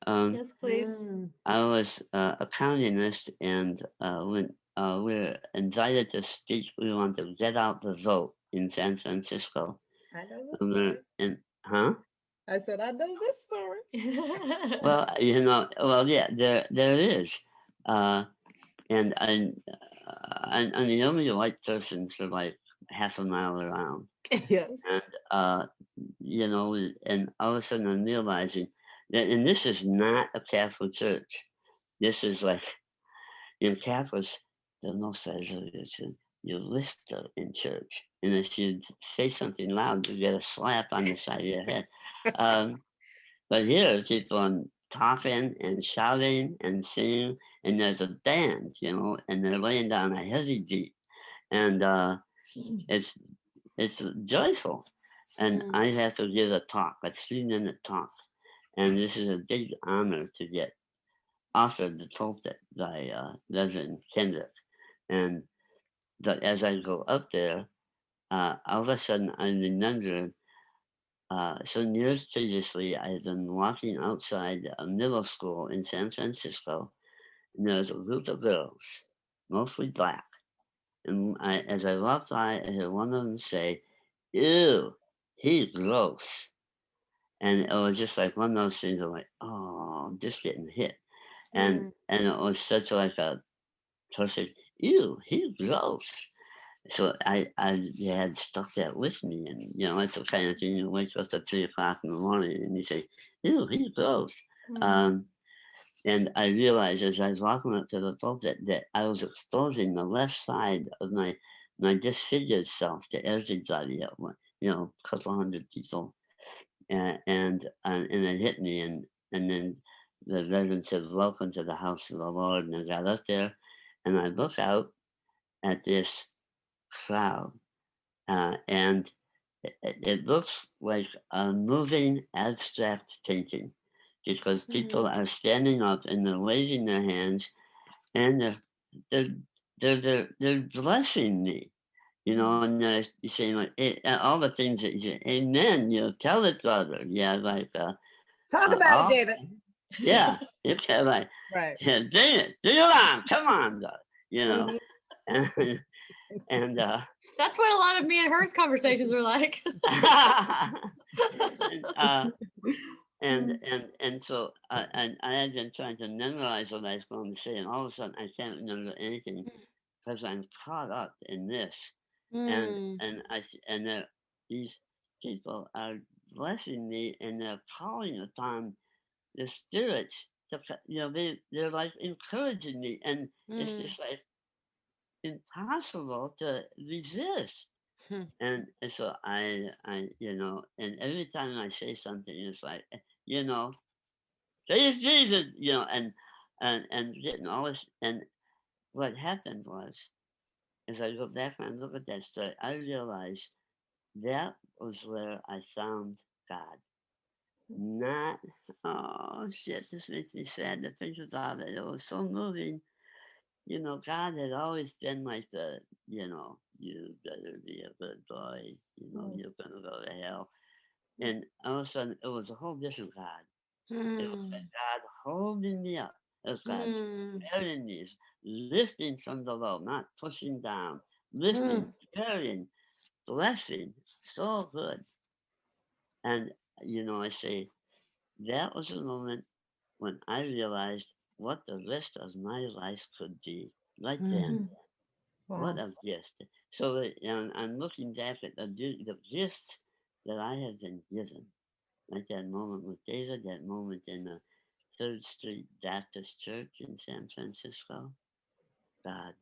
Yes, please. I was a communist, and when we were invited to speak, we wanted to get out the vote in San Francisco. I know this And, story. huh? I said, I know this story. Well, well, yeah, there is, uh, and I'm the only white person for like half a mile around, and Yes. and all of a sudden I'm realizing that, and this is not a Catholic church. This is like in Catholics, there's no such religion. You listen in church, and if you say something loud, you get a slap on the side of your head. Um, but here, people are talking and shouting and singing, and there's a band, and they're laying down a heavy beat, and it's it's joyful. And Mm. I have to give a talk, a 3-minute talk, and this is a big honor to get offered the pulpit by Reverend Kendrick. And but as I go up there, all of a sudden I remember some years previously I had been walking outside a middle school in San Francisco, and there was a group of girls, mostly black. And as I walked by, I heard one of them say, "Ew, he's gross." And it was just like one of those things of like, oh, I'm just getting hit. And Mm. and it was such like a perfect, ew, he's gross. So I had stuck that with me, and it's the kind of thing you wake up at 3 o'clock in the morning and you say, ew, he's gross. Mm. Um, and I realized as I was walking up to the pulpit that I was exposing the left side of my disfigured self to everybody at one, a couple hundred people, and it hit me, and then the reverend said, "Welcome to the house of the Lord," and I got up there, and I look out at this crowd, and it looks like a moving abstract painting because people Mm. are standing up and they're waving their hands and they're they're blessing me, Mm. and they're saying like all the things that you say, amen, tell it, brother, yeah, like Talk about it, all, David. yeah, it's kind of like, Right. yeah, dang it, do it on, come on, brother, you know, Mhm. and and That's what a lot of me and hers conversations were like. and uh, Mm. and so and I had been trying to memorize what I was going to say, and all of a sudden I can't remember anything because I'm caught up in this, Mm. and these people are blessing me, and they're calling upon the spirits. They're like encouraging me, and it's Mm. just like impossible to resist. Hmm. And so and every time I say something, it's like, praise Jesus, and getting all this. And what happened was, as I go back and look at that story, I realized that was where I found God. Not, oh shit, this makes me sad to think about it. It was so moving. God had always been like you better be a good boy. Mm. You're going to go to hell. And all of a sudden, it was a whole different God. It was like Mm. God holding me up. It was God Mm. carrying me, lifting from the low, not pushing down, lifting, Mm. carrying, blessing. So good. And, I say, that was a moment when I realized what the rest of my life could be. Right then. Mm. What Wow. a gift. So I'm looking back at the gifts that I have been given. Like that moment with David, that moment in the Third Street Baptist Church in San Francisco. God.